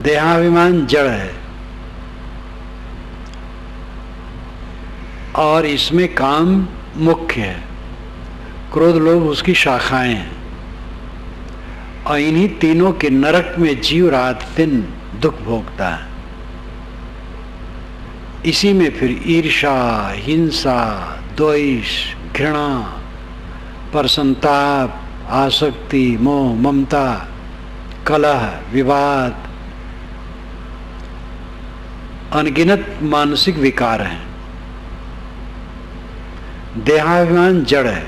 देहाभिमान जड़ है और इसमें काम मुख्य है, क्रोध लोभ उसकी शाखाएं हैं। और इन्हीं तीनों के नरक में जीव रात दिन दुख भोगता है। इसी में फिर ईर्षा, हिंसा, द्वेष, घृणा, परसंताप, आसक्ति, मोह, ममता, कलह, विवाद, अनगिनत मानसिक विकार हैं। देहाभिमान जड़ है।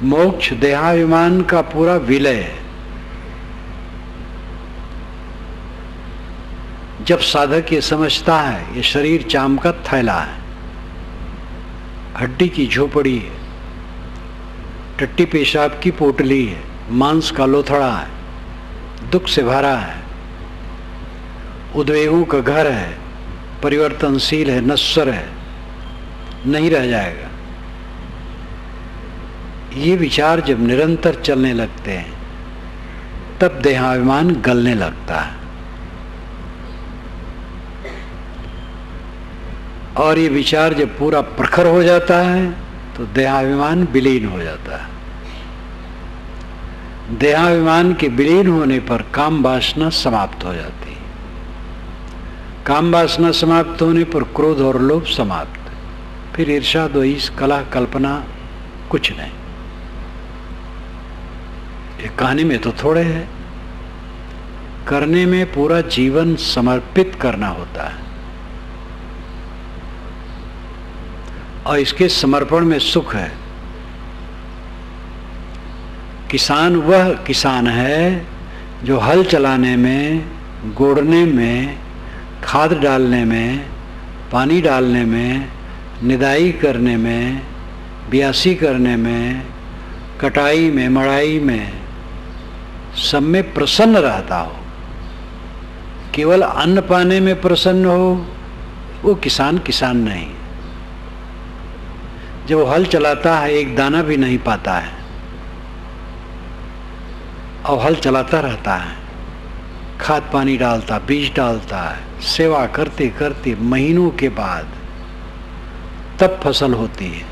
मोक्ष देहाभिमान का पूरा विलय है। जब साधक ये समझता है ये शरीर चाम का थैला है, हड्डी की झोपड़ी है, टट्टी पेशाब की पोटली है, मांस का लोथड़ा है, दुख से भरा है, उद्वेगों का घर है, परिवर्तनशील है, नश्वर है, नहीं रह जाएगा। ये विचार जब निरंतर चलने लगते हैं तब देहाभिमान गलने लगता है और ये विचार जब पूरा प्रखर हो जाता है तो देहाभिमान विलीन हो जाता है। देहाभिमान के विलीन होने पर काम वासना समाप्त हो जाती है। काम वासना समाप्त होने पर क्रोध और लोभ समाप्त, फिर ईर्षा, द्वेष, कलह, कल्पना कुछ नहीं। ये कहानी में तो थोड़े है, करने में पूरा जीवन समर्पित करना होता है और इसके समर्पण में सुख है। किसान वह किसान है जो हल चलाने में, गोड़ने में, खाद डालने में, पानी डालने में, निदाई करने में, बियासी करने में, कटाई में, मड़ाई में, सब में प्रसन्न रहता हो। केवल अन्न पाने में प्रसन्न हो, वो किसान किसान नहीं। जब वो हल चलाता है एक दाना भी नहीं पाता है और हल चलाता रहता है, खाद पानी डालता, बीज डालता है, सेवा करते करते महीनों के बाद तब फसल होती है।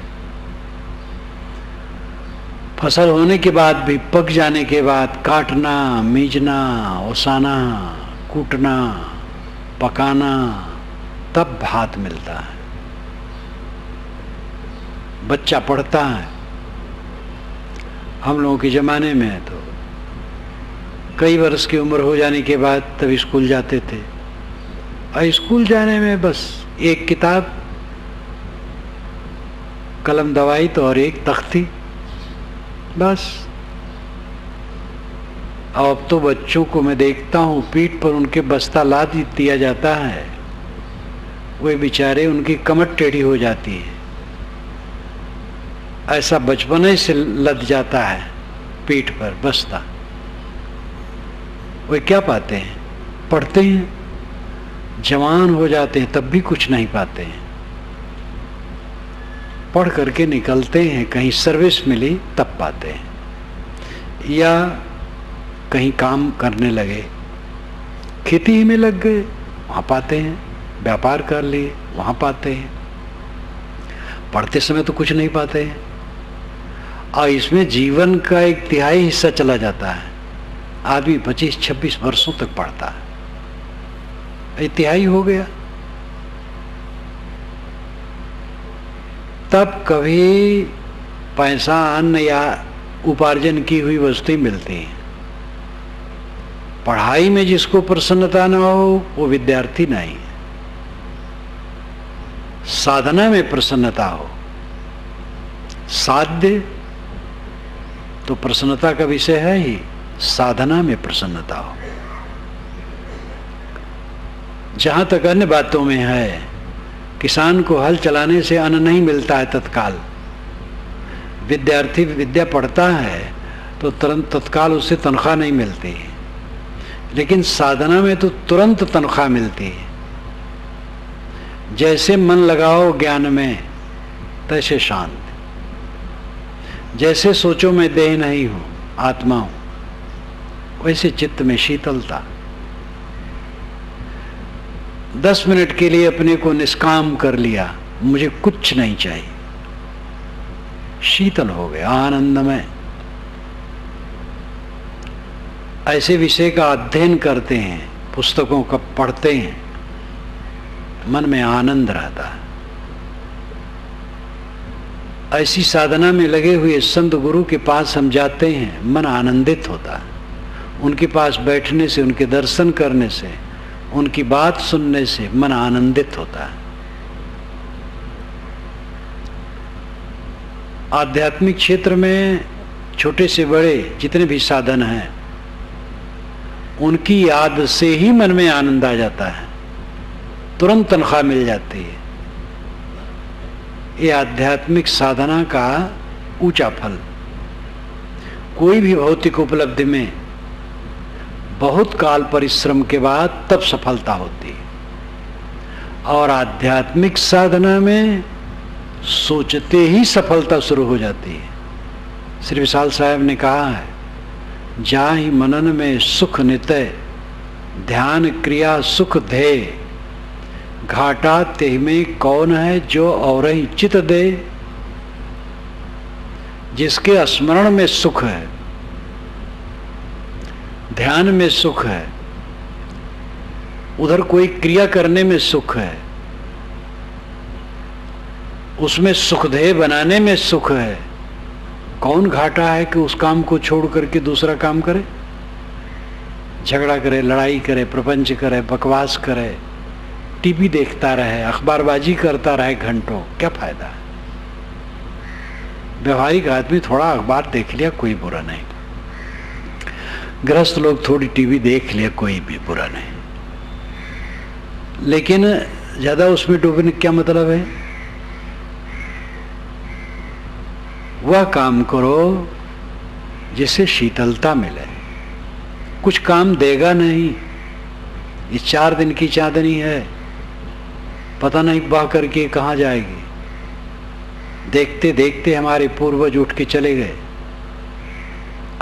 फसल होने के बाद भी, पक जाने के बाद काटना, मीजना, ओसाना, कूटना, पकाना, तब भात मिलता है। बच्चा पढ़ता है। हम लोगों के ज़माने में तो कई वर्ष की उम्र हो जाने के बाद तब स्कूल जाते थे और स्कूल जाने में बस एक किताब, कलम दवाई तो और एक तख्ती, बस। अब तो बच्चों को मैं देखता हूँ पीठ पर उनके बस्ता लाद दिया जाता है, वे बेचारे उनकी कमर टेढ़ी हो जाती है। ऐसा बचपन से लद जाता है पीठ पर बस्ता। वे क्या पाते हैं? पढ़ते हैं, जवान हो जाते हैं तब भी कुछ नहीं पाते हैं। पढ़ करके निकलते हैं, कहीं सर्विस मिली तब पाते हैं, या कहीं काम करने लगे, खेती ही में लग गए, वहाँ पाते हैं, व्यापार कर लिए, वहाँ पाते हैं। पढ़ते समय तो कुछ नहीं पाते हैं और इसमें जीवन का एक तिहाई हिस्सा चला जाता है। आदमी 25-26 वर्षों तक पढ़ता है, तिहाई हो गया। तब कभी पैसा, अन्न या उपार्जन की हुई वस्तुएं मिलती हैं। पढ़ाई में जिसको प्रसन्नता न हो वो विद्यार्थी नहीं है। साधना में प्रसन्नता हो, साध्य तो प्रसन्नता का विषय है ही, साधना में प्रसन्नता हो। जहां तक अन्य बातों में है, किसान को हल चलाने से अन्न नहीं मिलता है तत्काल। विद्यार्थी विद्या पढ़ता है तो तुरंत तत्काल उससे तनख्वाह नहीं मिलती, लेकिन साधना में तो तुरंत तनख्वाह मिलती है। जैसे मन लगाओ ज्ञान में तैसे शांत, जैसे सोचो मैं देह नहीं हूँ आत्मा हूँ, वैसे चित्त में शीतलता। 10 मिनट के लिए अपने को निष्काम कर लिया, मुझे कुछ नहीं चाहिए, शीतल हो गया, आनंदमय। ऐसे विषय का अध्ययन करते हैं, पुस्तकों का पढ़ते हैं, मन में आनंद रहता है। ऐसी साधना में लगे हुए संत गुरु के पास हम जाते हैं, मन आनंदित होता है। उनके पास बैठने से, उनके दर्शन करने से, उनकी बात सुनने से मन आनंदित होता है। आध्यात्मिक क्षेत्र में छोटे से बड़े जितने भी साधन हैं, उनकी याद से ही मन में आनंद आ जाता है, तुरंत तनख्वाह मिल जाती है। ये आध्यात्मिक साधना का ऊंचा फल। कोई भी भौतिक उपलब्धि में बहुत काल परिश्रम के बाद तब सफलता होती है, और आध्यात्मिक साधना में सोचते ही सफलता शुरू हो जाती है। श्री विशाल साहब ने कहा है, जाहि मनन में सुख नितय, ध्यान क्रिया सुख ध्येय, घाटा तेह में कौन है जो और ही चित दे। जिसके स्मरण में सुख है, ध्यान में सुख है, उधर कोई क्रिया करने में सुख है, उसमें सुखदेह बनाने में सुख है, कौन घाटा है कि उस काम को छोड़ करके दूसरा काम करे, झगड़ा करे, लड़ाई करे, प्रपंच करे, बकवास करे, टीवी देखता रहे, अखबारबाजी करता रहे घंटों, क्या फायदा है। व्यवहारिक आदमी थोड़ा अखबार देख लिया कोई बुरा नहीं, गृहस्थ लोग थोड़ी टीवी देख लिया कोई भी बुरा नहीं, लेकिन ज्यादा उसमें डूबने क्या मतलब है। वह काम करो जिससे शीतलता मिले। कुछ काम देगा नहीं, ये 4 दिन की चांदनी है, पता नहीं बह करके कहाँ जाएगी। देखते देखते हमारे पूर्वज उठ के चले गए,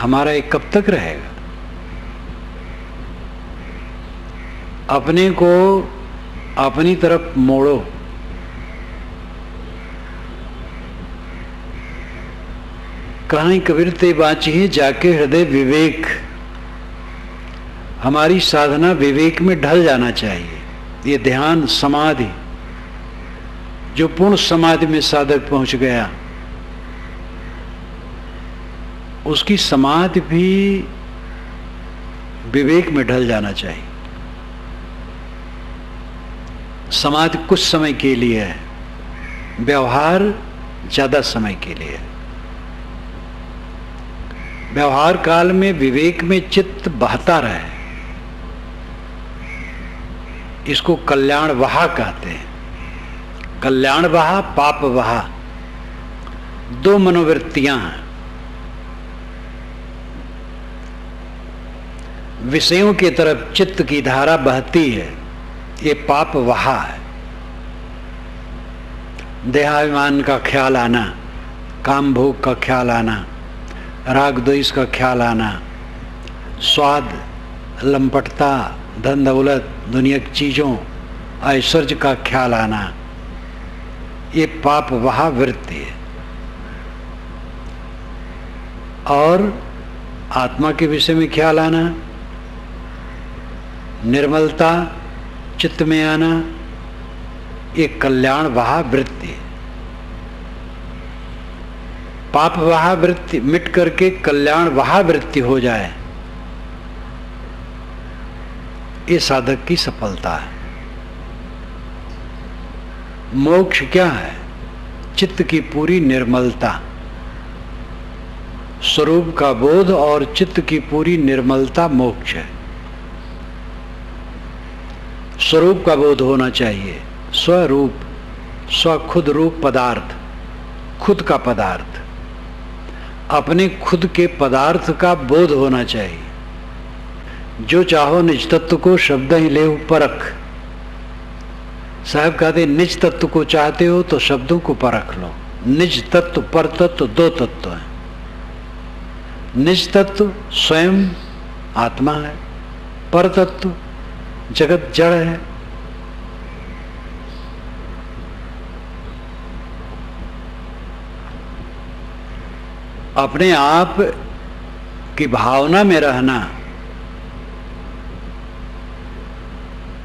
हमारा एक कब तक रहेगा। अपने को अपनी तरफ मोड़ो। कहीं कबीर ते बाँचिए जाके हृदय विवेक। हमारी साधना विवेक में ढल जाना चाहिए। ये ध्यान समाधि, जो पूर्ण समाधि में साधक पहुंच गया, उसकी समाधि भी विवेक में ढल जाना चाहिए। समाधि कुछ समय के लिए है, व्यवहार ज्यादा समय के लिए है। व्यवहार काल में विवेक में चित्त बहता रहे, इसको कल्याण वहा कहते हैं। कल्याण वहा, पाप वहा, 2 मनोवृत्तियां हैं। विषयों की तरफ चित्त की धारा बहती है, ये पाप वहा है। देहाभिमान का ख्याल आना, काम भोग का ख्याल आना, राग द्वेष का ख्याल आना, स्वाद, लंपटता, धन दौलत, दुनिया की चीजों, ऐश्वर्य का ख्याल आना, ये पाप वहा वृत्ति है। और आत्मा के विषय में ख्याल आना, निर्मलता चित्त में आना, ये कल्याण वहा वृत्ति है। पाप वहा वृत्ति मिट करके कल्याण वहा वृत्ति हो जाए, ये साधक की सफलता है। मोक्ष क्या है? चित्त की पूरी निर्मलता, स्वरूप का बोध और चित्त की पूरी निर्मलता मोक्ष है। स्वरूप का बोध होना चाहिए, स्वरूप, स्व खुद रूप पदार्थ, खुद का पदार्थ, अपने खुद के पदार्थ का बोध होना चाहिए। जो चाहो निज तत्व को शब्द ही ले परख। साहब कहते निज तत्व को चाहते हो तो शब्दों को परख लो। निज तत्व पर तत्व 2 तत्व हैं। निज तत्व स्वयं आत्मा है, पर तत्व, जगत जड़ है। अपने आप की भावना में रहना,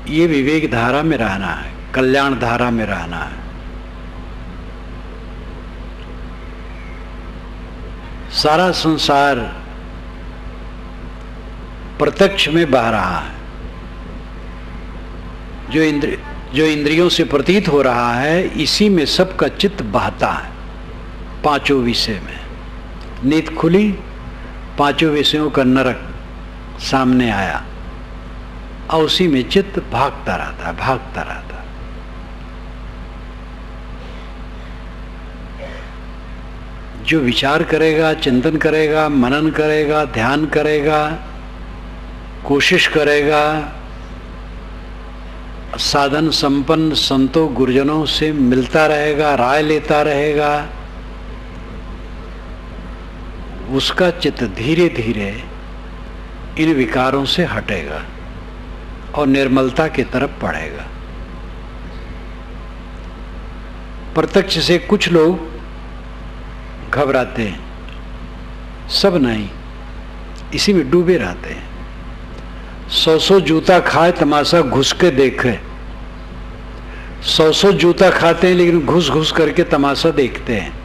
ये विवेक धारा में रहना है, कल्याण धारा में रहना है। सारा संसार प्रत्यक्ष में बह रहा है। जो इंद्रियों से प्रतीत हो रहा है, इसी में सबका चित्त बहता है। पांचों विषय में नींद खुली, पांचों विषयों का नरक सामने आया और उसी में चित्त भागता रहता है, भागता रहता है। जो विचार करेगा, चिंतन करेगा, मनन करेगा, ध्यान करेगा, कोशिश करेगा, साधन संपन्न संतों गुरुजनों से मिलता रहेगा, राय लेता रहेगा, उसका चित्त धीरे धीरे इन विकारों से हटेगा और निर्मलता की तरफ बढ़ेगा। प्रत्यक्ष से कुछ लोग घबराते हैं, सब नहीं, इसी में डूबे रहते हैं। 100 जूता खाए, तमाशा घुस के देखे। 100 जूता खाते हैं लेकिन घुस घुस करके तमाशा देखते हैं।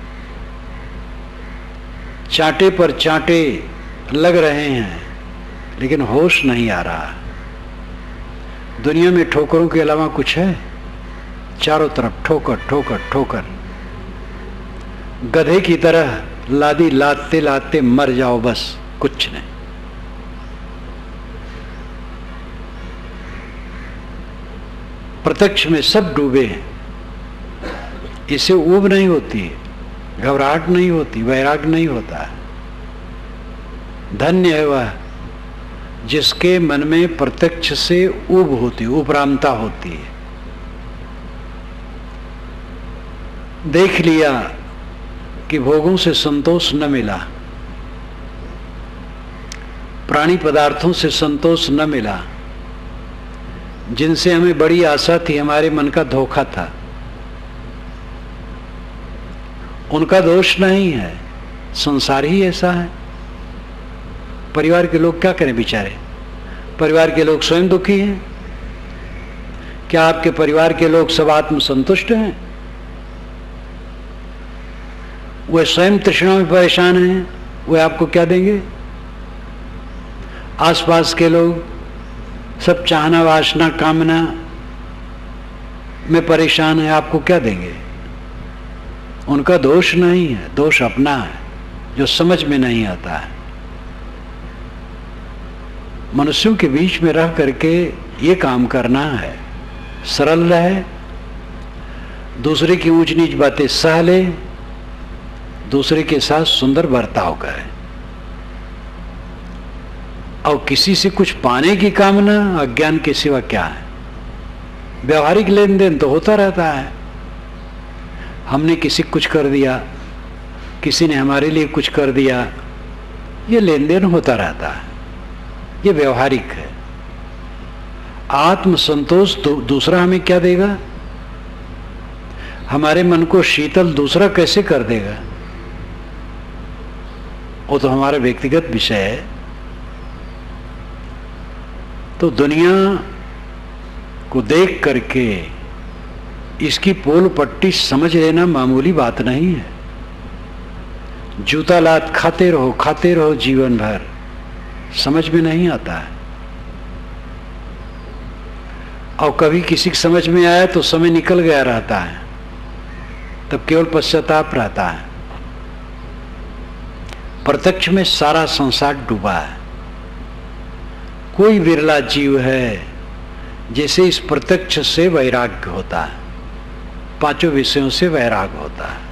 चांटे पर चांटे लग रहे हैं लेकिन होश नहीं आ रहा। दुनिया में ठोकरों के अलावा कुछ है? चारों तरफ ठोकर ठोकर ठोकर। गधे की तरह लादी लादते लादते मर जाओ, बस कुछ नहीं। प्रत्यक्ष में सब डूबे हैं, इससे ऊब नहीं होती है, घबराहट नहीं होती, वैराग नहीं होता है। धन्य है वह जिसके मन में प्रत्यक्ष से ऊब होती, उपरामता होती है। देख लिया कि भोगों से संतोष न मिला, प्राणी पदार्थों से संतोष न मिला, जिनसे हमें बड़ी आशा थी, हमारे मन का धोखा था। उनका दोष नहीं है, संसार ही ऐसा है। परिवार के लोग क्या करें बेचारे? परिवार के लोग स्वयं दुखी हैं। क्या आपके परिवार के लोग सब आत्मसंतुष्ट हैं? वे स्वयं तृष्णा में परेशान हैं, वे आपको क्या देंगे? आसपास के लोग सब चाहना वासना कामना में परेशान है, आपको क्या देंगे? उनका दोष नहीं है, दोष अपना है जो समझ में नहीं आता है। मनुष्यों के बीच में रह करके ये काम करना है, सरल रहे, दूसरे की ऊंच नीच बातें सह ले, दूसरे के साथ सुंदर बर्ताव करे, और किसी से कुछ पाने की कामना अज्ञान के सिवा क्या है? व्यवहारिक लेन देन तो होता रहता है। हमने किसी को कुछ कर दिया, किसी ने हमारे लिए कुछ कर दिया, ये लेन देन होता रहता है, ये व्यवहारिक है। आत्म संतोष तो दूसरा हमें क्या देगा? हमारे मन को शीतल दूसरा कैसे कर देगा? वो तो हमारा व्यक्तिगत विषय है। तो दुनिया को देख करके इसकी पोल पट्टी समझ लेना मामूली बात नहीं है। जूता लात खाते रहो जीवन भर, समझ में नहीं आता है। और कभी किसी की समझ में आया तो समय निकल गया रहता है, तब केवल पश्चाताप रहता है। प्रत्यक्ष में सारा संसार डूबा है। कोई विरला जीव है जैसे इस प्रत्यक्ष से वैराग्य होता है, पांचों विषयों से वैराग्य होता है।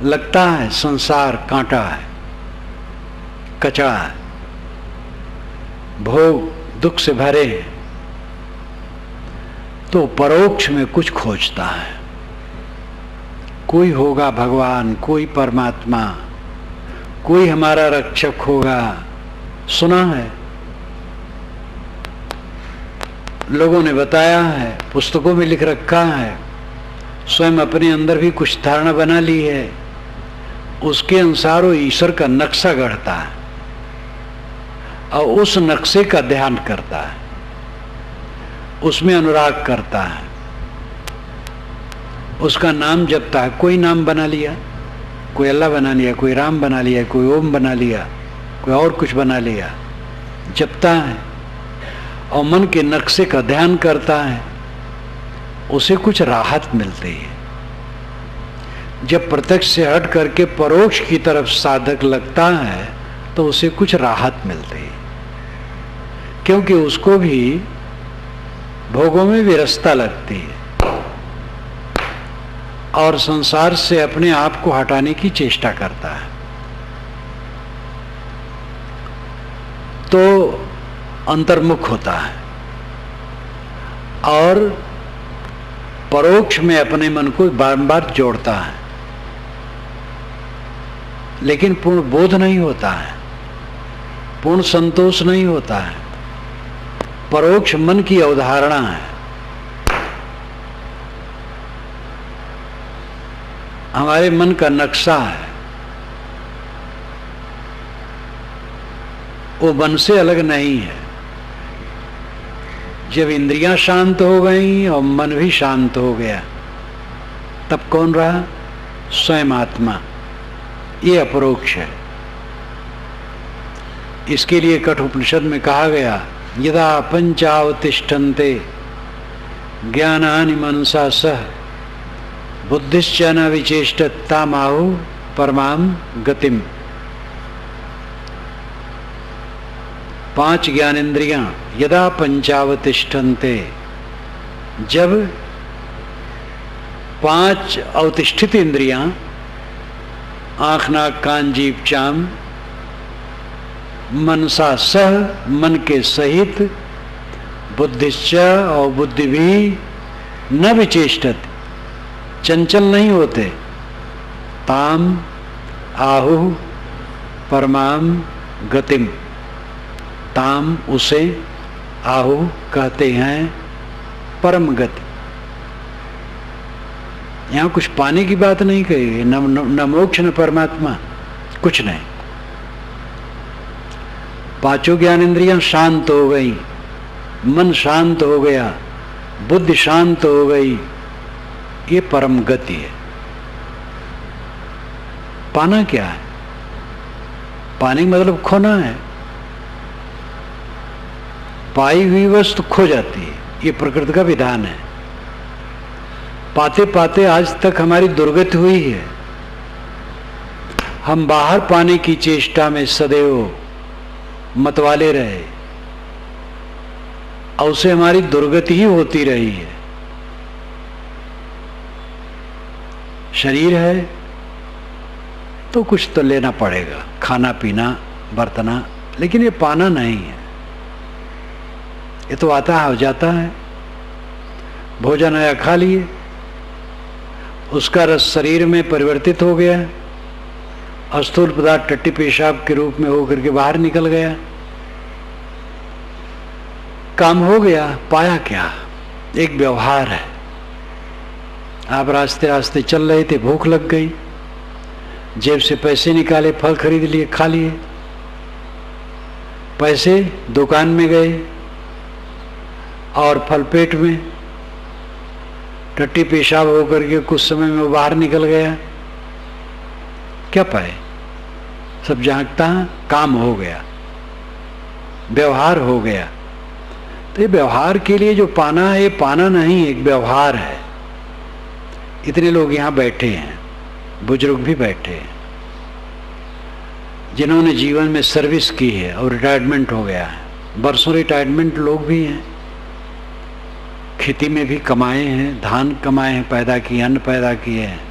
लगता है संसार कांटा है, कचरा है, भोग दुख से भरे हैं, तो परोक्ष में कुछ खोजता है। कोई होगा भगवान, कोई परमात्मा, कोई हमारा रक्षक होगा, सुना है, लोगों ने बताया है, पुस्तकों में लिख रखा है, स्वयं अपने अंदर भी कुछ धारणा बना ली है, उसके अनुसार वो ईश्वर का नक्शा गढ़ता है और उस नक्शे का ध्यान करता है, उसमें अनुराग करता है, उसका नाम जपता है। कोई नाम बना लिया, कोई अल्लाह बना लिया, कोई राम बना लिया, कोई ओम बना लिया, कोई और कुछ बना लिया, जपता है और मन के नक्शे का ध्यान करता है, उसे कुछ राहत मिलती है। जब प्रत्यक्ष से हट करके परोक्ष की तरफ साधक लगता है तो उसे कुछ राहत मिलती है, क्योंकि उसको भी भोगों में विरसता लगती है और संसार से अपने आप को हटाने की चेष्टा करता है। तो अंतर्मुख होता है और परोक्ष में अपने मन को बार-बार जोड़ता है, लेकिन पूर्ण बोध नहीं होता है, पूर्ण संतोष नहीं होता है। परोक्ष मन की अवधारणा है। हमारे मन का नक्शा है, वो मन से अलग नहीं है। जब इंद्रियां शांत हो गई और मन भी शांत हो गया, तब कौन रहा? स्वयं आत्मा। ये अपरोक्ष है। इसके लिए कठोपनिषद में कहा गया, यदा पंचावतिष्ठन्ते ज्ञानानि मनसा सह बुद्धिश्च न विचेष्टत् तामाहु परमां गतिम। 5 ज्ञानेन्द्रियां यदा पंचावतिष्ठन्ते, जब 5 अवतिष्ठित इंद्रियां आँख नाक कान जीभ चाम मनसा सह, मन के सहित, बुद्धिश्च और बुद्धि भी न विचेष्टत, चंचल नहीं होते, ताम आहु परमाम गतिम, ताम उसे, आहु कहते हैं परम गति। यहाँ कुछ पाने की बात नहीं कही, न मोक्ष न परमात्मा, कुछ नहीं। 5 ज्ञानेन्द्रियां शांत हो गई, मन शांत हो गया, बुद्धि शांत हो गई, ये परम गति है। पाना क्या है? पाने का मतलब खोना है। पाई हुई वस्तु खो जाती है, ये प्रकृति का विधान है। पाते पाते आज तक हमारी दुर्गति हुई है। हम बाहर पाने की चेष्टा में सदैव मतवाले रहे और उससे हमारी दुर्गति ही होती रही है। शरीर है तो कुछ तो लेना पड़ेगा, खाना पीना बरतना, लेकिन ये पाना नहीं है। ये तो आता है, हो जाता है। भोजन आया, खा लिए, उसका रस शरीर में परिवर्तित हो गया और स्थूल पदार्थ टट्टी पेशाब के रूप में होकर के बाहर निकल गया। काम हो गया। पाया क्या? एक व्यवहार है। आप रास्ते रास्ते चल रहे थे, भूख लग गई, जेब से पैसे निकाले, फल खरीद लिए, खा लिए। पैसे दुकान में गए और फल पेट में, टट्टी पेशाब होकर के कुछ समय में वो बाहर निकल गया। क्या पाए? सब झांकता, काम हो गया, व्यवहार हो गया। तो ये व्यवहार के लिए जो पाना है, ये पाना नहीं, एक व्यवहार है। इतने लोग यहाँ बैठे हैं, बुजुर्ग भी बैठे हैं, जिन्होंने जीवन में सर्विस की है और रिटायरमेंट हो गया है। बरसों रिटायरमेंट लोग भी हैं, खेती में भी कमाए हैं, धान कमाए हैं, पैदा किए, अन्न पैदा किए हैं,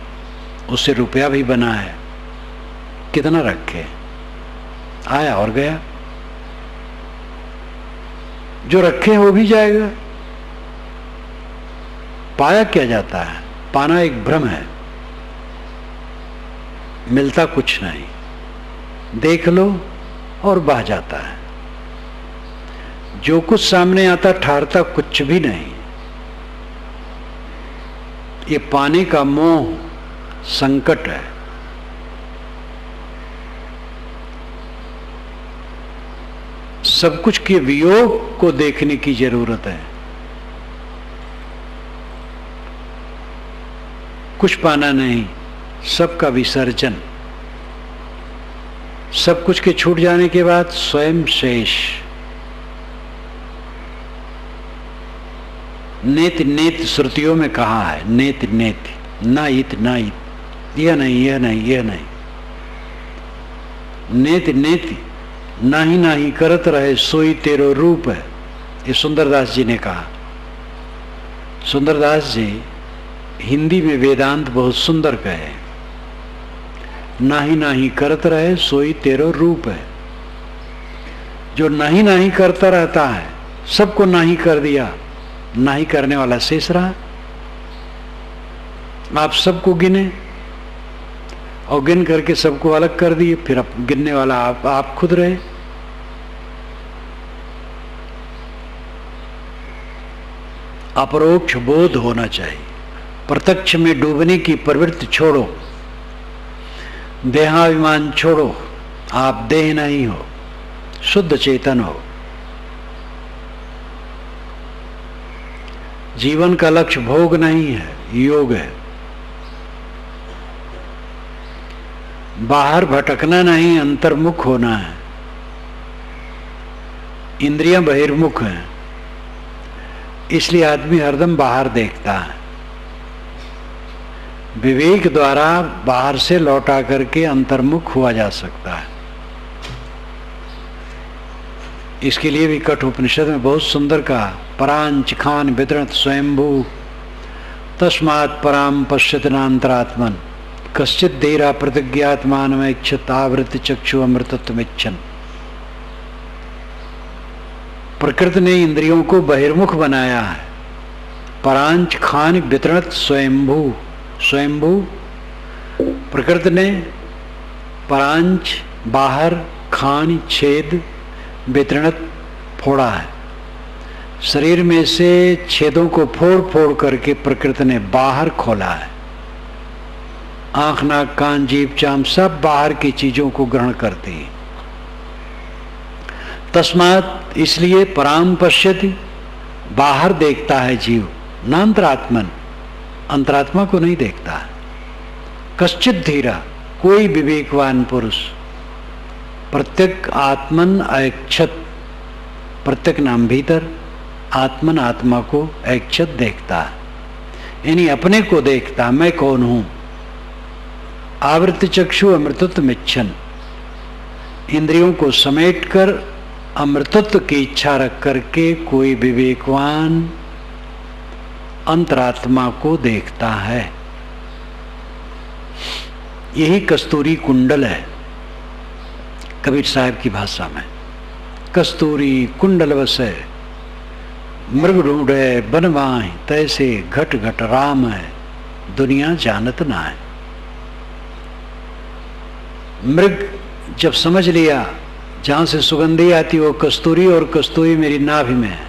उससे रुपया भी बना है। कितना रखे, आया और गया। जो रखे हो भी जाएगा। पाया क्या जाता है? पाना एक भ्रम है, मिलता कुछ नहीं। देख लो और बह जाता है। जो कुछ सामने आता ठहरता कुछ भी नहीं। ये पाने का मोह संकट है। सब कुछ के वियोग को देखने की जरूरत है। कुछ पाना नहीं, सबका विसर्जन। सब कुछ के छूट जाने के बाद स्वयं शेष। नेति नेति श्रुतियों में कहा है, नेति नेति, ना इत ना इत, यह नहीं यह नहीं यह नहीं। नेति नेति, नाही नाही करत रहे सोई तेरो रूप है। ये सुंदरदास जी ने कहा। सुंदरदास जी हिंदी में वेदांत बहुत सुंदर कहे। नाही नाही करत रहे सोई तेरो रूप है। जो नाही नाही करता रहता है, सबको नाही कर दिया, नाही करने वाला शेष रहा। आप सबको गिने और गिन करके सबको अलग कर दिए, फिर अब गिनने वाला आप खुद रहे। अपरोक्ष बोध होना चाहिए। प्रत्यक्ष में डूबने की प्रवृत्ति छोड़ो, देहाभिमान छोड़ो। आप देह नहीं हो, शुद्ध चेतन हो। जीवन का लक्ष्य भोग नहीं है, योग है। बाहर भटकना नहीं, अंतर्मुख होना है। इंद्रियां बहिर्मुख हैं, इसलिए आदमी हरदम बाहर देखता है। विवेक द्वारा बाहर से लौटा करके अंतर्मुख हुआ जा सकता है। इसके लिए भी कठोपनिषद में बहुत सुंदर कहा, परांच खान वितरणत स्वयंभू तस्मात् पराम पश्यति नान्तरात्मन कश्चित धीरा प्रतिज्ञात्मानमैक्षत आवृत्ति चक्षु अमृतत्वमिच्छन्। प्रकृति ने इंद्रियों को बहिर्मुख बनाया है। परांच खान वितरणत स्वयंभू, स्वयंभू प्रकृति ने परांच बाहर, खान छेद, वितरणत फोड़ा है। शरीर में से छेदों को फोड़ फोड़ करके प्रकृति ने बाहर खोला है। आंख नाक कान जीभ चाम सब बाहर की चीजों को ग्रहण करती है। तस्मात इसलिए पराम पश्यति, बाहर देखता है जीव, नान्तरात्मन, अंतरात्मा को नहीं देखता है। कश्चित धीरा, कोई विवेकवान पुरुष, प्रत्येक आत्मन ऐक्षत, प्रत्येक नाम भीतर आत्मन आत्मा को ऐक्षत देखता है, यानी अपने को देखता, मैं कौन हूं। आवृत्ति चक्षु अमृतत्वमिच्छन्, इंद्रियों को समेटकर अमृतत्व की इच्छा रख करके कोई विवेकवान अंतरात्मा को देखता है। यही कस्तूरी कुंडल है कबीर साहब की भाषा में। कस्तूरी कुंडल वसे मृग ढूंढे बनवाए, तैसे घट घट राम है दुनिया जानत ना है। मृग जब समझ लिया जहां से सुगंधी आती वो कस्तूरी और कस्तूरी मेरी नाभि में है,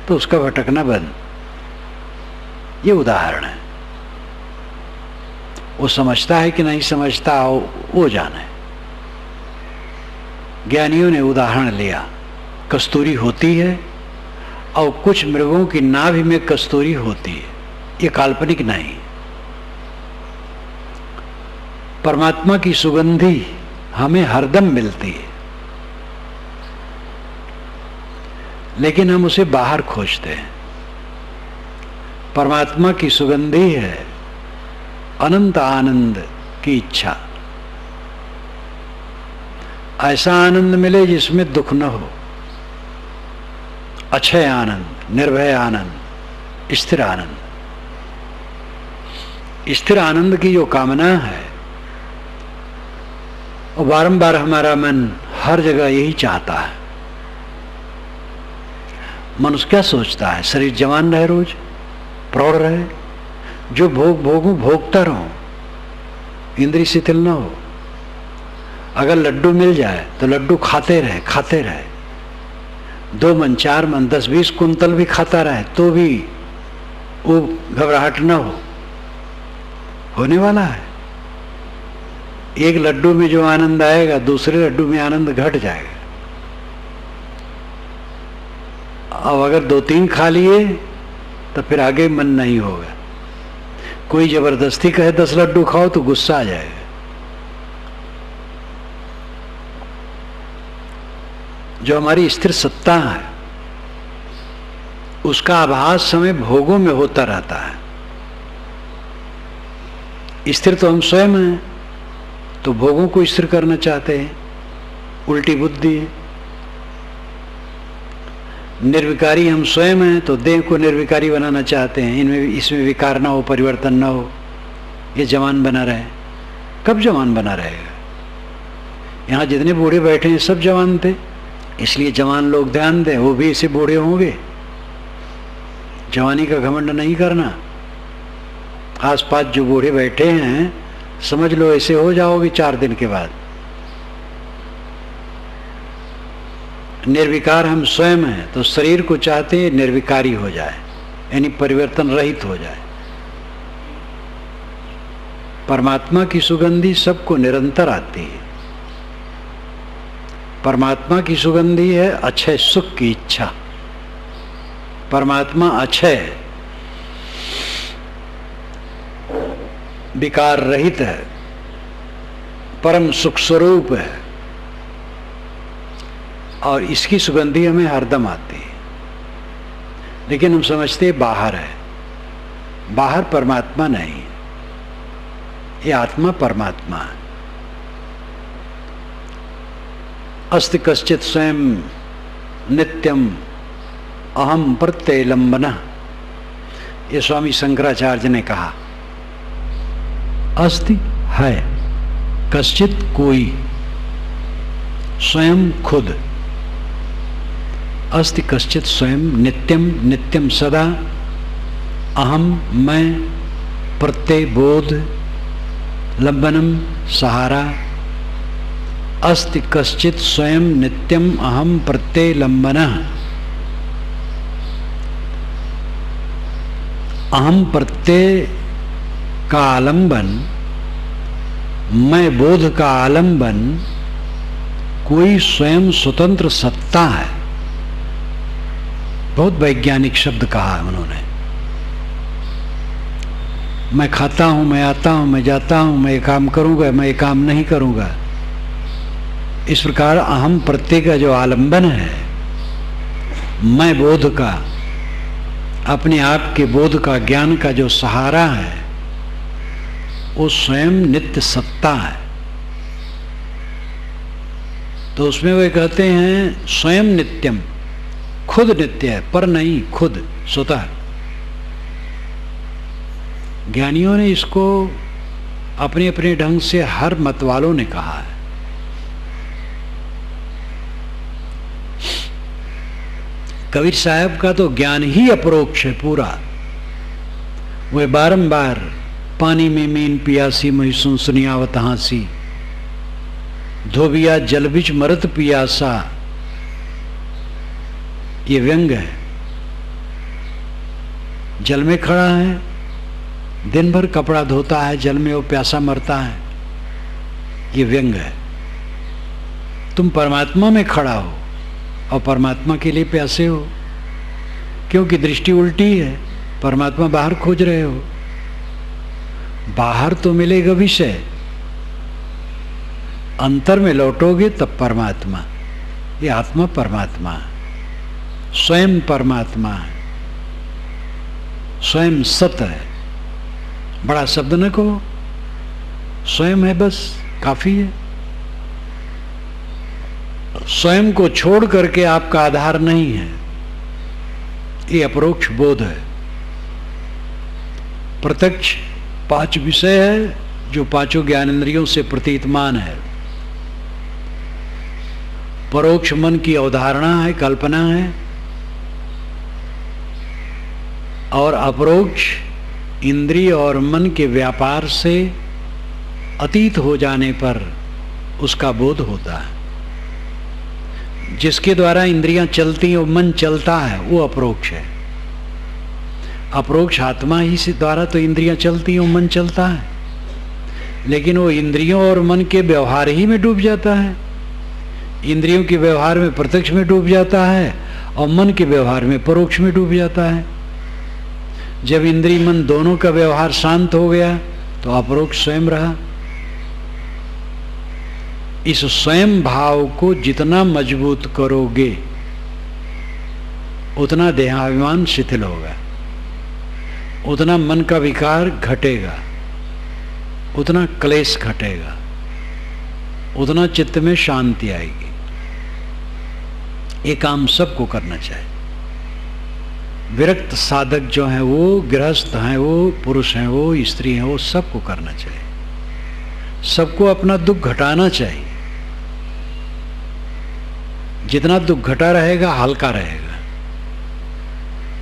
तो उसका भटकना बंद। ये उदाहरण है। वो समझता है कि नहीं समझता हो वो जाने। ज्ञानियों ने उदाहरण लिया, कस्तूरी होती है और कुछ मृगों की नाभि में कस्तूरी होती है। ये काल्पनिक नहीं। परमात्मा की सुगंधी हमें हरदम मिलती है, लेकिन हम उसे बाहर खोजते हैं। परमात्मा की सुगंधी है अनंत आनंद की इच्छा। ऐसा आनंद मिले जिसमें दुख न हो, अक्षय आनंद, निर्भय आनंद, स्थिर आनंद। स्थिर आनंद की जो कामना है और बारंबार हमारा मन हर जगह यही चाहता है। मनुष्य क्या सोचता है, शरीर जवान रहे, रोज प्रौढ़ रहे, जो भोगूं भोगता रहूं, इंद्रिय शिथिल न हो। अगर लड्डू मिल जाए तो लड्डू खाते रहे, 2 मन 4 मन 10-20 कुंतल भी खाता रहे तो भी वो घबराहट न होने वाला है। एक लड्डू में जो आनंद आएगा दूसरे लड्डू में आनंद घट जाएगा। अब अगर 2-3 खा लिए तो फिर आगे मन नहीं होगा। कोई जबरदस्ती कहे 10 लड्डू खाओ तो गुस्सा आ जाएगा। जो हमारी स्थिर सत्ता है उसका आभास समय भोगों में होता रहता है। स्थिर तो हम स्वयं हैं, तो भोगों को स्थिर करना चाहते हैं, उल्टी बुद्धि है। निर्विकारी हम स्वयं हैं, तो देह को निर्विकारी बनाना चाहते हैं, इसमें विकार ना हो, परिवर्तन ना हो, ये जवान बना रहे। कब जवान बना रहेगा? यहाँ जितने बूढ़े बैठे हैं सब जवान थे, इसलिए जवान लोग ध्यान दें, वो भी इसे बूढ़े होंगे। जवानी का घमंड नहीं करना। आसपास जो बूढ़े बैठे हैं समझ लो ऐसे हो जाओगे 4 दिन के बाद। निर्विकार हम स्वयं हैं, तो शरीर को चाहते हैं निर्विकारी हो जाए, यानी परिवर्तन रहित हो जाए। परमात्मा की सुगंधी सबको निरंतर आती है। परमात्मा की सुगंधी है अक्षय सुख की इच्छा। परमात्मा अक्षय है, विकार रहित है, परम सुख स्वरूप है, और इसकी सुगंधी हमें हरदम आती है। लेकिन हम समझते हैं बाहर है। बाहर परमात्मा नहीं, ये आत्मा परमात्मा है। अस्ति कश्चित स्वयं नित्यम अहम प्रत्यलंबना, ये स्वामी शंकराचार्य ने कहा। अस्ति है, कश्चित कोई, स्वयं खुद। अस्ति कश्चित स्वयं नित्यम, नित्यम सदा, अहम मैं, प्रत्यय बोध, लंबनम सहारा। अस्ति कश्चित स्वयं नित्यम अहम प्रत्यय लंबनः। अहम प्रत्यय का आलंबन, मैं बोध का आलंबन कोई स्वयं स्वतंत्र सत्ता है। बहुत वैज्ञानिक शब्द कहा है उन्होंने। मैं खाता हूं, मैं आता हूं, मैं जाता हूं, मैं ये काम करूंगा, मैं ये काम नहीं करूंगा। इस प्रकार अहम प्रत्यय का जो आलंबन है, मैं बोध का, अपने आप के बोध का, ज्ञान का जो सहारा है, वो स्वयं नित्य सत्ता है। तो उसमें वे कहते हैं स्वयं नित्यम, खुद नित्य है, पर नहीं, खुद स्वतः। ज्ञानियों ने इसको अपने अपने ढंग से, हर मत वालों ने कहा है। कबीर साहब का तो ज्ञान ही अपरोक्ष है पूरा। वे बारंबार पानी में मीन पियासी, मही सुन सुनियावत हांसी, धोबिया जल बिच मरत पियासा, ये व्यंग है। जल में खड़ा है, दिन भर कपड़ा धोता है, जल में वो प्यासा मरता है, ये व्यंग है। तुम परमात्मा में खड़ा हो और परमात्मा के लिए प्यासे हो, क्योंकि दृष्टि उल्टी है। परमात्मा बाहर खोज रहे हो। बाहर तो मिलेगा विषय, अंतर में लौटोगे तब परमात्मा। ये आत्मा परमात्मा है, स्वयं परमात्मा है, स्वयं सत है। बड़ा शब्द न कहो, स्वयं है, बस काफी है। स्वयं को छोड़ करके आपका आधार नहीं है, ये अपरोक्ष बोध है। प्रत्यक्ष 5 विषय है जो 5 ज्ञानेंद्रियों से प्रतीतमान है। परोक्ष मन की अवधारणा है, कल्पना है, और अपरोक्ष इंद्रिय और मन के व्यापार से अतीत हो जाने पर उसका बोध होता है। जिसके द्वारा इंद्रियां चलती और मन चलता है वो अपरोक्ष है। अपरोक्ष आत्मा ही से द्वारा तो इंद्रियां चलती और मन चलता है, लेकिन वो इंद्रियों और मन के व्यवहार ही में डूब जाता है। इंद्रियों के व्यवहार में प्रत्यक्ष में डूब जाता है और मन के व्यवहार में परोक्ष में डूब जाता है। जब इंद्रिय मन दोनों का व्यवहार शांत हो गया तो अपरोक्ष स्वयं रहा। इस स्वयं भाव को जितना मजबूत करोगे उतना देहाभिमान शिथिल होगा, उतना मन का विकार घटेगा, उतना क्लेश घटेगा, उतना चित्त में शांति आएगी। ये काम सबको करना चाहिए। विरक्त साधक जो हैं, वो गृहस्थ हैं, वो पुरुष हैं, वो स्त्री हैं, वो सबको करना चाहिए। सबको अपना दुख घटाना चाहिए। जितना दुख घटा रहेगा हल्का रहेगा,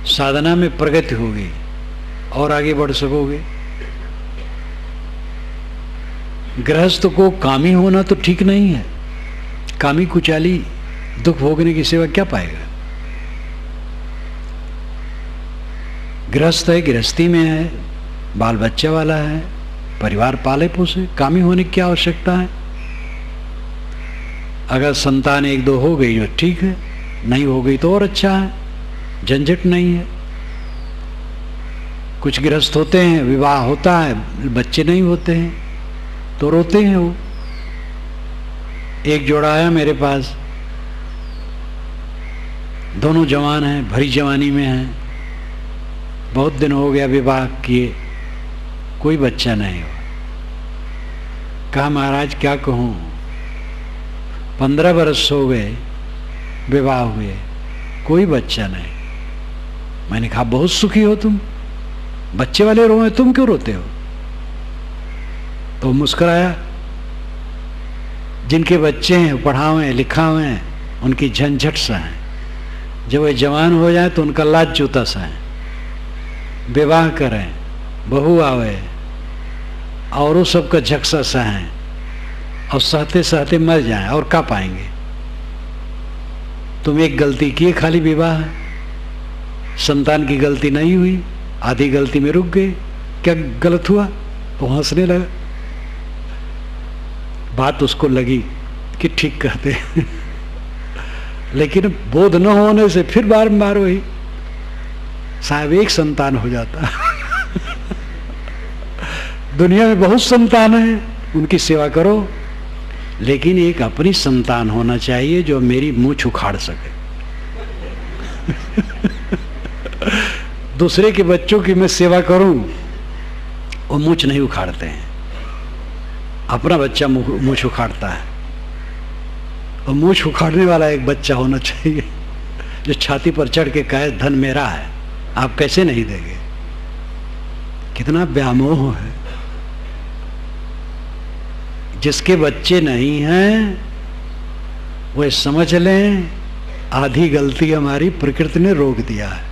साधना में प्रगति होगी और आगे बढ़ सकोगे। गृहस्थ को कामी होना तो ठीक नहीं है। कामी कुचाली दुख भोगने की सेवा क्या पाएगा। गृहस्थ है, गृहस्थी में है, बाल बच्चा वाला है, परिवार पाले पोसे, कामी होने की क्या आवश्यकता है। अगर संतान एक दो हो गई तो ठीक है, नहीं हो गई तो और अच्छा है, झंझट नहीं है। कुछ गृहस्थ होते हैं, विवाह होता है, बच्चे नहीं होते हैं तो रोते हैं। वो एक जोड़ा आया मेरे पास, दोनों जवान हैं, भरी जवानी में हैं, बहुत दिन हो गया विवाह किए, कोई बच्चा नहीं हुआ। कहा महाराज क्या कहूँ, 15 बरस हो गए विवाह हुए, कोई बच्चा नहीं। मैंने कहा बहुत सुखी हो तुम, बच्चे वाले रोए, तुम क्यों रोते हो। तो मुस्कुराया। जिनके बच्चे हैं, पढ़ा हुए हैं, लिखा हुए हैं, उनकी झंझट सा है। जब वे जवान हो जाए तो उनका लाज जूता सा है। विवाह करें, बहू आवे और वो सबका झक्सा सा है और सहते सहते मर जाएं और क्या पाएंगे। तुम एक गलती किए, खाली विवाह, संतान की गलती नहीं हुई, आधी गलती में रुक गए, क्या गलत हुआ। तो हंसने लगा। बात उसको लगी कि ठीक कहते लेकिन बोध न होने से फिर बार वही, साहब एक संतान हो जाता दुनिया में बहुत संतान है, उनकी सेवा करो, लेकिन एक अपनी संतान होना चाहिए जो मेरी मूंछ उखाड़ सके दूसरे के बच्चों की मैं सेवा करूं, वो मूंछ नहीं उखाड़ते हैं। अपना बच्चा मूंछ उखाड़ता है। और मूंछ उखाड़ने वाला एक बच्चा होना चाहिए जो छाती पर चढ़ के कहे धन मेरा है, आप कैसे नहीं देंगे। कितना व्यामोह है। जिसके बच्चे नहीं हैं वो समझ लें आधी गलती हमारी प्रकृति ने रोक दिया है।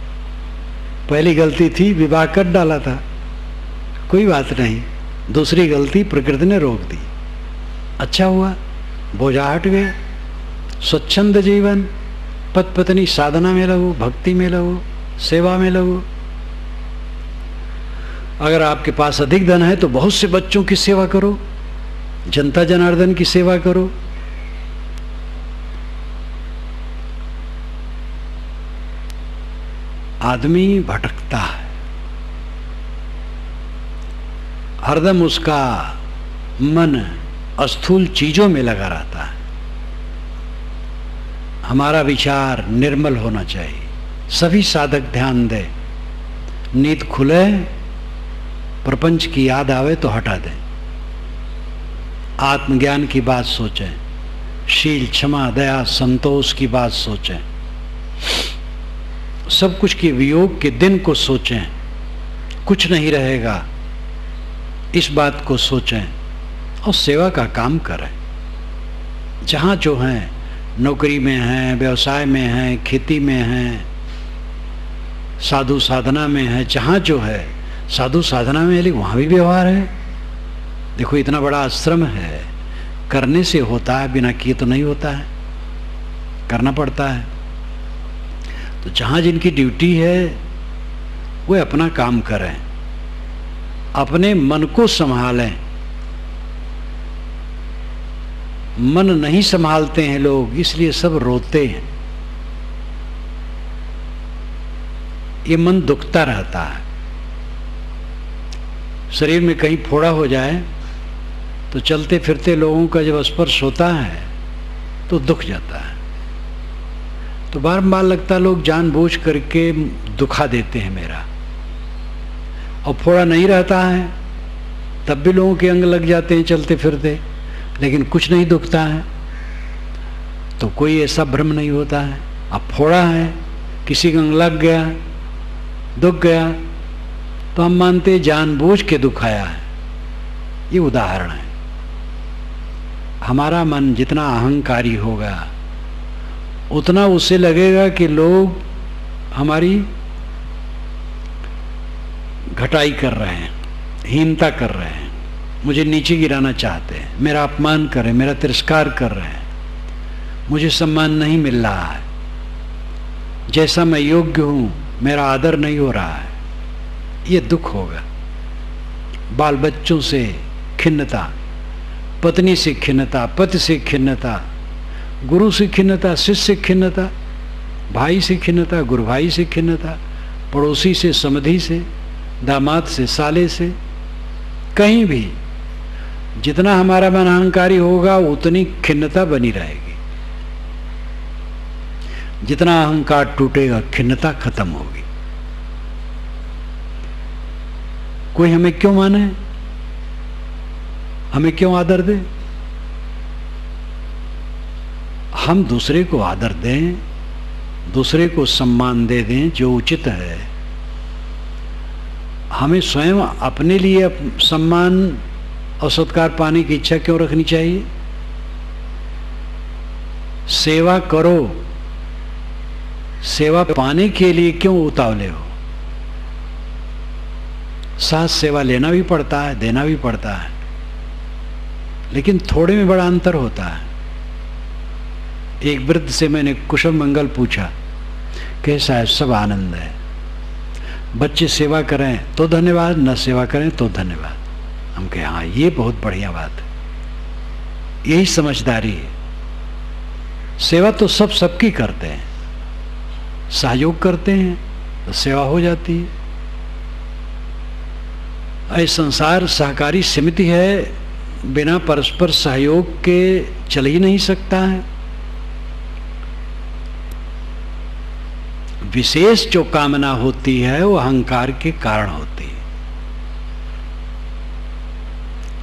पहली गलती थी विवाह कर डाला था, कोई बात नहीं। दूसरी गलती प्रकृति ने रोक दी, अच्छा हुआ, बोझा हट गया। स्वच्छंद जीवन, पति पत्नी साधना में लगो, भक्ति में लगो, सेवा में लगो। अगर आपके पास अधिक धन है तो बहुत से बच्चों की सेवा करो, जनता जनार्दन की सेवा करो। आदमी भटकता है, हरदम उसका मन स्थूल चीजों में लगा रहता है। हमारा विचार निर्मल होना चाहिए। सभी साधक ध्यान दें, नींद खुले, प्रपंच की याद आवे तो हटा दें, आत्मज्ञान की बात सोचें, शील, क्षमा, दया, संतोष की बात सोचें, सब कुछ के वियोग के दिन को सोचें, कुछ नहीं रहेगा इस बात को सोचें और सेवा का काम करें। जहाँ जो हैं, नौकरी में हैं, व्यवसाय में हैं, खेती में हैं, साधु साधना में है, जहाँ जो है साधु साधना में है, लेकिन वहाँ भी व्यवहार है। देखो इतना बड़ा आश्रम है, करने से होता है, बिना किए तो नहीं होता है। करना पड़ता है। तो जहाँ जिनकी ड्यूटी है वे अपना काम करें, अपने मन को संभालें। मन नहीं संभालते हैं लोग, इसलिए सब रोते हैं। ये मन दुखता रहता है। शरीर में कहीं फोड़ा हो जाए तो चलते फिरते लोगों का जब स्पर्श होता है तो दुख जाता है। तो बार-बार लगता है लोग जानबूझ करके दुखा देते हैं मेरा। और फोड़ा नहीं रहता है तब भी लोगों के अंग लग जाते हैं चलते फिरते, लेकिन कुछ नहीं दुखता है। तो कोई ऐसा भ्रम नहीं होता है। अब फोड़ा है, किसी का अंग लग गया, दुख गया, तो हम मानते जानबूझ के दुखाया है। ये उदाहरण है। हमारा मन जितना अहंकारी होगा उतना उसे लगेगा कि लोग हमारी घटाई कर रहे हैं, हीनता कर रहे हैं, मुझे नीचे गिराना चाहते हैं, मेरा अपमान कर रहे हैं, मेरा तिरस्कार कर रहे हैं, मुझे सम्मान नहीं मिल रहा है, जैसा मैं योग्य हूं मेरा आदर नहीं हो रहा है। ये दुख होगा। बाल बच्चों से खिन्नता, पत्नी से खिन्नता, पति से खिन्नता, गुरु से खिन्नता, शिष्य से खिन्नता, भाई से खिन्नता, गुरु भाई से खिन्नता, पड़ोसी से, समधि से, दामाद से, साले से, कहीं भी जितना हमारा मन अहंकारी होगा उतनी खिन्नता बनी रहेगी। जितना अहंकार टूटेगा खिन्नता खत्म होगी। कोई हमें क्यों माने, हमें क्यों आदर दे? हम दूसरे को आदर दें, दूसरे को सम्मान दे दें जो उचित है। हमें स्वयं अपने लिए सम्मान और सत्कार पाने की इच्छा क्यों रखनी चाहिए? सेवा करो, सेवा पाने के लिए क्यों उतावले हो? साथ सेवा लेना भी पड़ता है, देना भी पड़ता है, लेकिन थोड़े में बड़ा अंतर होता है। एक वृद्ध से मैंने कुशल मंगल पूछा, कैसा है? सब आनंद है। बच्चे सेवा करें तो धन्यवाद, न सेवा करें तो धन्यवाद। हम कहे हाँ, ये बहुत बढ़िया बात है, यही समझदारी है। सेवा तो सब सबकी करते हैं, सहयोग करते हैं तो सेवा हो जाती है। ये संसार सहकारी समिति है, बिना परस्पर सहयोग के चल ही नहीं सकता है। विशेष जो कामना होती है वो अहंकार के कारण होती है।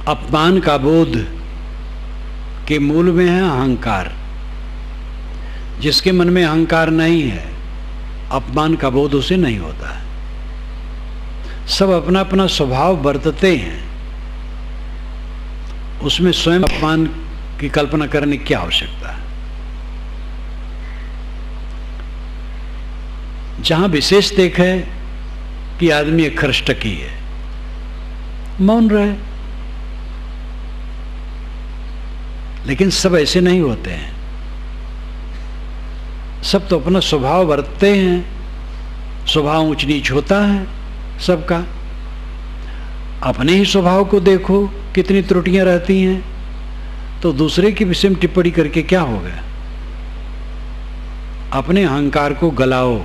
अपमान का बोध के मूल में है अहंकार। जिसके मन में अहंकार नहीं है, अपमान का बोध उसे नहीं होता है। सब अपना अपना स्वभाव बरतते हैं, उसमें स्वयं अपमान की कल्पना करने की क्या आवश्यकता है? जहां विशेष देख है कि आदमी एक खरष्टकी है, मौन रहे। लेकिन सब ऐसे नहीं होते हैं। सब तो अपना स्वभाव बरतते हैं। स्वभाव ऊंच नीच होता है सबका। अपने ही स्वभाव को देखो, कितनी त्रुटियां रहती हैं, तो दूसरे के विषय में टिप्पणी करके क्या होगा? अपने अहंकार को गलाओ,